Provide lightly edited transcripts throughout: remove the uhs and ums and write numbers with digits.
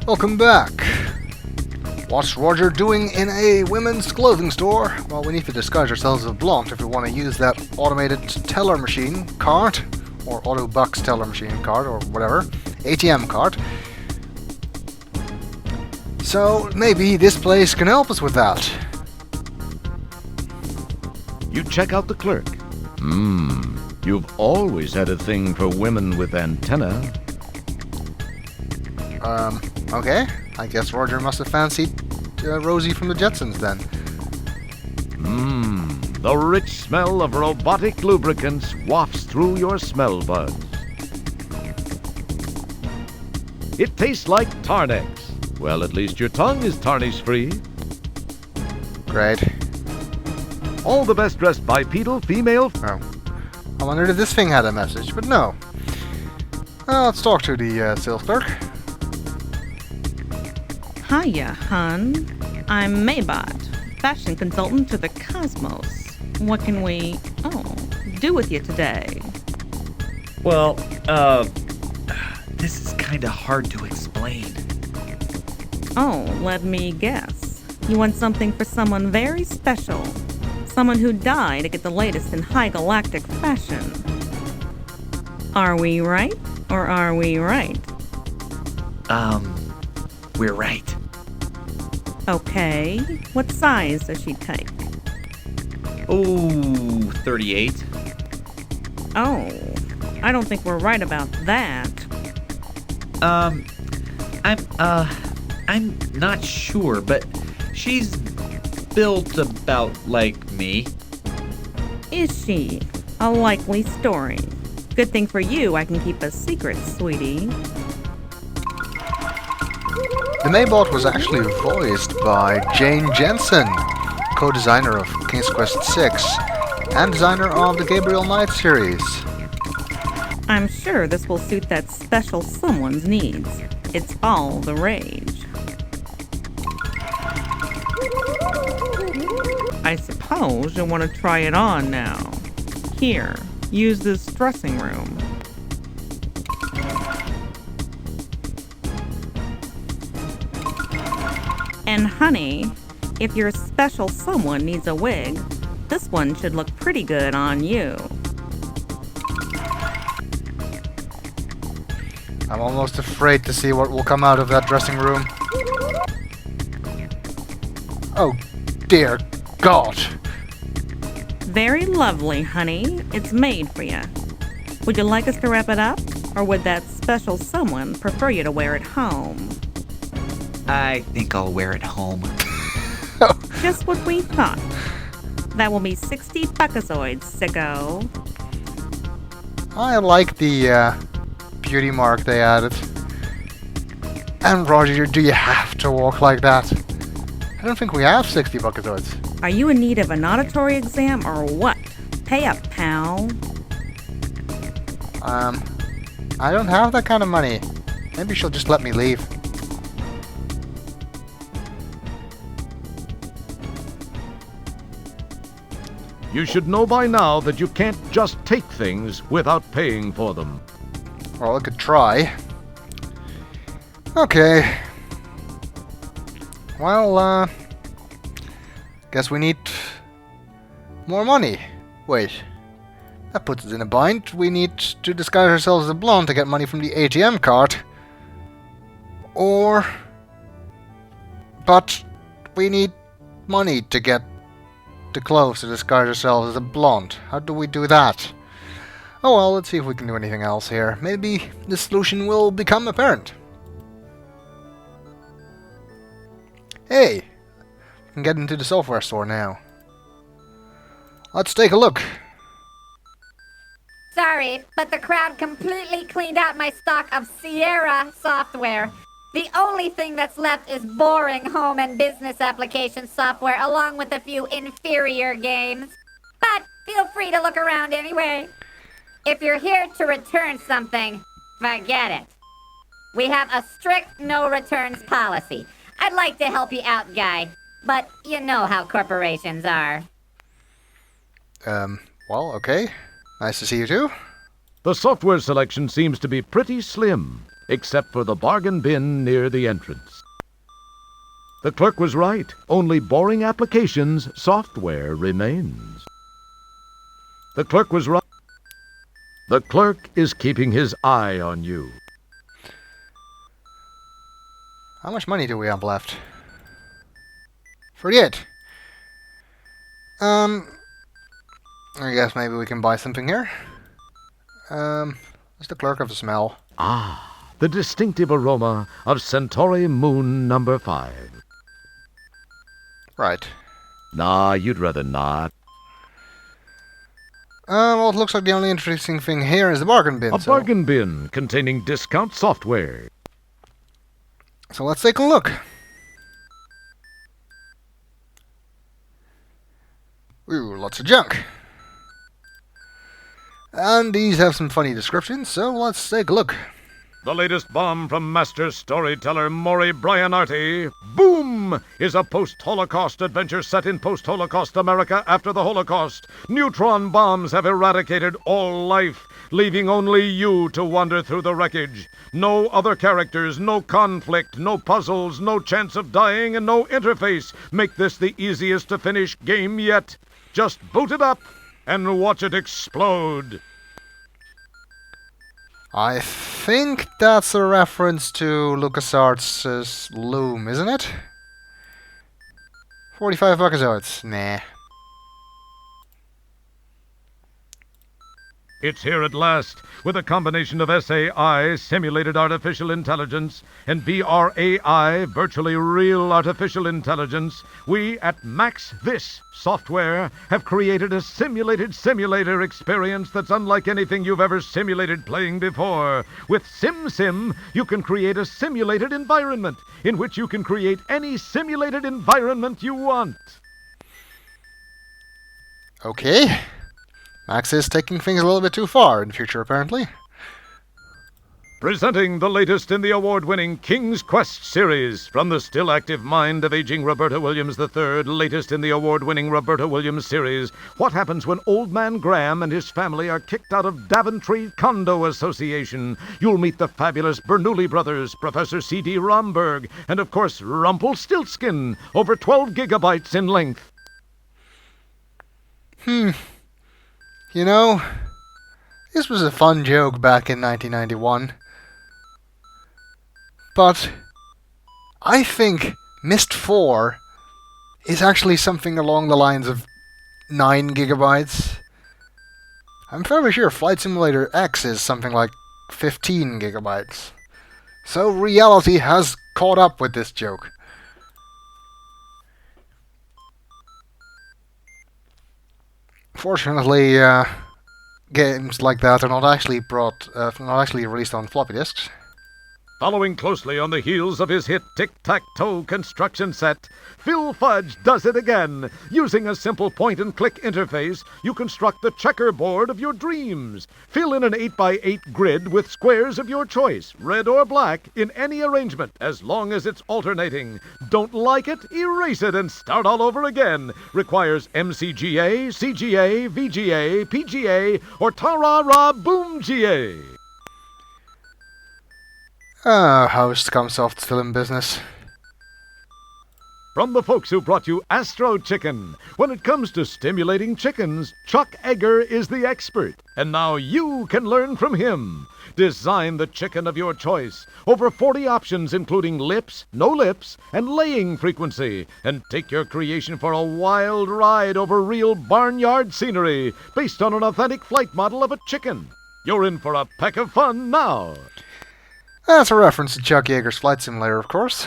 Welcome back. What's Roger doing in a women's clothing store? Well, we need to disguise ourselves as blonde if we want to use that automated teller machine card, or auto bucks teller machine card, or whatever, ATM card. So maybe this place can help us with that. You check out the clerk. You've always had a thing for women with antenna. Okay. I guess Roger must have fancied Rosie from the Jetsons then. The rich smell of robotic lubricants wafts through your smell buds. It tastes like Tarnex. Well, at least your tongue is tarnish-free. Great. All the best dressed bipedal female. Oh. I wondered if this thing had a message, but no. Let's talk to the sales clerk. Hiya, hun. I'm Maybot, fashion consultant to the Cosmos. What can we, do with you today? Well, this is kinda hard to explain. Oh, let me guess. You want something for someone very special. Someone who died to get the latest in high galactic fashion. Are we right, or are we right? We're right. Okay. What size does she take? Oh, 38. Oh, I don't think we're right about that. I'm not sure, but she's built about like me. Is she? A likely story. Good thing for you, I can keep a secret, sweetie. The Maybot was actually voiced by Jane Jensen, co-designer of King's Quest VI, and designer of the Gabriel Knight series. I'm sure this will suit that special someone's needs. It's all the rage. I suppose you'll want to try it on now. Here, use this dressing room. And honey, if your special someone needs a wig, this one should look pretty good on you. I'm almost afraid to see what will come out of that dressing room. Oh, dear God. Very lovely, honey. It's made for you. Would you like us to wrap it up? Or would that special someone prefer you to wear it home? I think I'll wear it home. Just what we thought. That will be 60 buckazoids, sicko. I like the beauty mark they added. And Roger, do you have to walk like that? I don't think we have 60 buckazoids. Are you in need of an auditory exam or what? Pay up, pal. I don't have that kind of money. Maybe she'll just let me leave. You should know by now that you can't just take things without paying for them. Well, I could try. Okay. Well, guess we need more money. Wait. That puts us in a bind. We need to disguise ourselves as a blonde to get money from the ATM card. But we need money to get the clothes to disguise ourselves as a blonde. How do we do that? Oh well, let's see if we can do anything else here. Maybe the solution will become apparent. Hey! We can get into the software store now. Let's take a look. Sorry, but the crowd completely cleaned out my stock of Sierra software. The only thing that's left is boring home and business application software along with a few inferior games. But feel free to look around anyway. If you're here to return something, forget it. We have a strict no returns policy. I'd like to help you out, guy, but you know how corporations are. Well, okay. Nice to see you too. The software selection seems to be pretty slim. except for the bargain bin near the entrance. The clerk was right. Only boring applications software remains. The clerk was right. The clerk is keeping his eye on you. How much money do we have left? 48. I guess maybe we can buy something here. What's the clerk of the smell? Ah, the distinctive aroma of Centauri Moon number 5. Right. Nah, you'd rather not. Well, it looks like the only interesting thing here is the bargain bin. A bargain bin containing discount software. So let's take a look. Ooh, lots of junk. And these have some funny descriptions, so let's take a look. The latest bomb from master storyteller Maury Bryanarty, Boom, is a post-Holocaust adventure set in post-Holocaust America after the Holocaust. Neutron bombs have eradicated all life, leaving only you to wander through the wreckage. No other characters, no conflict, no puzzles, no chance of dying, and no interface make this the easiest to finish game yet. Just boot it up and watch it explode. I think that's a reference to LucasArts' Loom, isn't it? 45 buckazoids. Nah. It's here at last, with a combination of SAI, Simulated Artificial Intelligence, and VRAI, Virtually Real Artificial Intelligence. We at Max This Software have created a simulated simulator experience that's unlike anything you've ever simulated playing before. With SimSim, you can create a simulated environment in which you can create any simulated environment you want. Okay. Max is taking things a little bit too far in the future, apparently. Presenting the latest in the award-winning King's Quest series, from the still-active mind of aging Roberta Williams III, latest in the award-winning Roberta Williams series, what happens when Old Man Graham and his family are kicked out of Daventry Condo Association? You'll meet the fabulous Bernoulli brothers, Professor C.D. Romberg, and of course Rumpelstiltskin, over 12 gigabytes in length. You know, this was a fun joke back in 1991. But I think Myst 4 is actually something along the lines of 9 gigabytes. I'm fairly sure Flight Simulator X is something like 15 gigabytes. So reality has caught up with this joke. Fortunately, games like that are not actually released on floppy disks. Following closely on the heels of his hit tic-tac-toe construction set, Phil Fudge does it again. Using a simple point-and-click interface, you construct the checkerboard of your dreams. Fill in an 8x8 grid with squares of your choice, red or black, in any arrangement, as long as it's alternating. Don't like it? Erase it and start all over again. Requires MCGA, CGA, VGA, PGA, or Ta-ra-ra-boom-GA. Host Comsoft still in business. From the folks who brought you Astro Chicken. When it comes to stimulating chickens, Chuck Egger is the expert. And now you can learn from him. Design the chicken of your choice. Over 40 options including lips, no lips, and laying frequency. And take your creation for a wild ride over real barnyard scenery based on an authentic flight model of a chicken. You're in for a peck of fun now. That's a reference to Chuck Yeager's Flight Simulator, of course.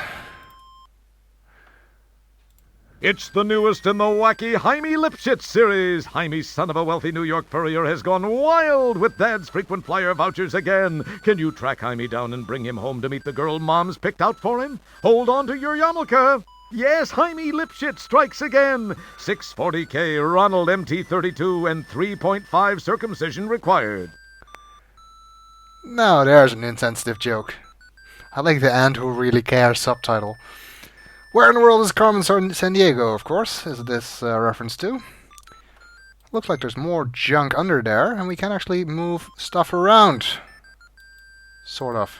It's the newest in the wacky Jaime Lipschitz series. Jaime, son of a wealthy New York furrier, has gone wild with Dad's frequent flyer vouchers again. Can you track Jaime down and bring him home to meet the girl Mom's picked out for him? Hold on to your yarmulke. Yes, Jaime Lipschitz strikes again. 640K, Ronald MT32, and 3.5 circumcision required. Now there's an insensitive joke. I like the "and who really cares" subtitle. Where in the world is Carmen San Diego, of course, is this reference to. Looks like there's more junk under there, and we can actually move stuff around. Sort of.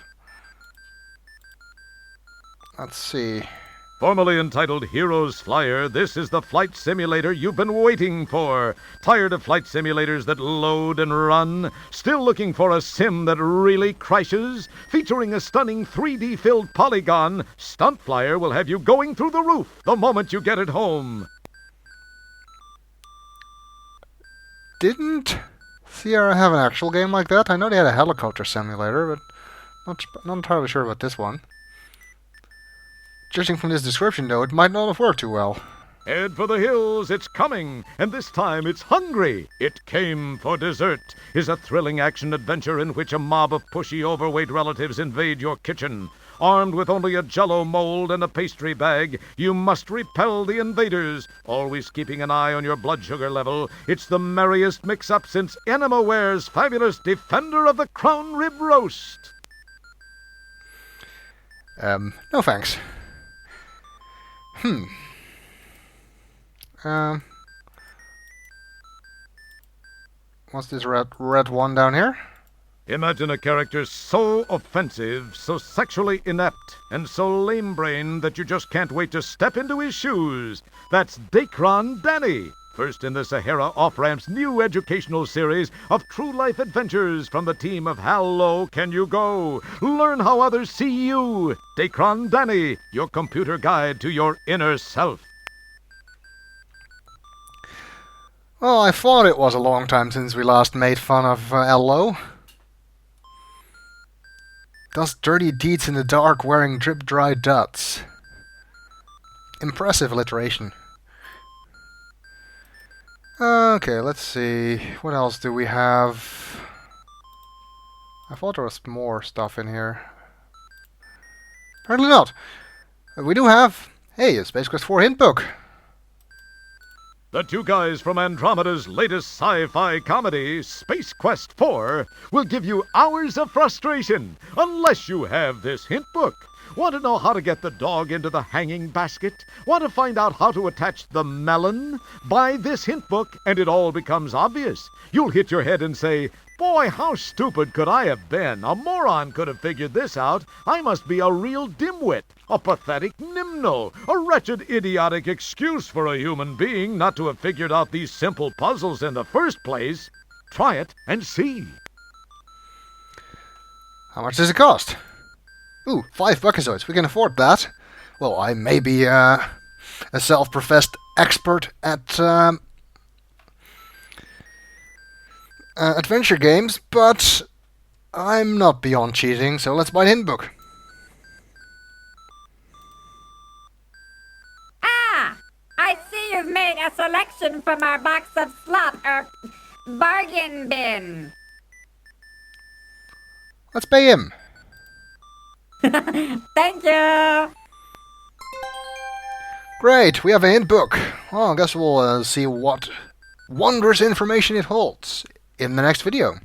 Let's see. Formerly entitled Heroes Flyer, this is the flight simulator you've been waiting for. Tired of flight simulators that load and run? Still looking for a sim that really crashes? Featuring a stunning 3D-filled polygon, Stunt Flyer will have you going through the roof the moment you get it home. Didn't Sierra have an actual game like that? I know they had a helicopter simulator, but not entirely sure about this one. Judging from this description, though, it might not have worked too well. Head for the hills, it's coming, and this time it's hungry. It Came for Dessert is a thrilling action-adventure in which a mob of pushy, overweight relatives invade your kitchen. Armed with only a Jell-O mold and a pastry bag, you must repel the invaders, always keeping an eye on your blood sugar level. It's the merriest mix-up since Enemaware's fabulous Defender of the Crown Rib Roast. No thanks. What's this red one down here? Imagine a character so offensive, so sexually inept, and so lame-brained that you just can't wait to step into his shoes. That's Dacron Danny, first in the Sahara Off-Ramp's new educational series of true-life adventures from the team of How Low Can You Go? Learn how others see you. Dacron Danny, your computer guide to your inner self. Well, I thought it was a long time since we last made fun of L.O. Does dirty deeds in the dark wearing drip-dry duds. Impressive alliteration. Okay, let's see. What else do we have? I thought there was more stuff in here. Apparently not. We do have, hey, a Space Quest 4 hint book. The two guys from Andromeda's latest sci-fi comedy, Space Quest 4, will give you hours of frustration unless you have this hint book. Want to know how to get the dog into the hanging basket? Want to find out how to attach the melon? Buy this hint book and it all becomes obvious. You'll hit your head and say, "Boy, how stupid could I have been? A moron could have figured this out. I must be a real dimwit, a pathetic nimno, a wretched, idiotic excuse for a human being not to have figured out these simple puzzles in the first place." Try it and see. How much does it cost? Ooh, 5 buckazoids. We can afford that. Well, I may be a self-professed expert at adventure games, but I'm not beyond cheating, so let's buy the hint book. Ah! I see you've made a selection from our box of bargain bin. Let's pay him. Thank you! Great, we have a hint book. Well, I guess we'll see what wondrous information it holds in the next video.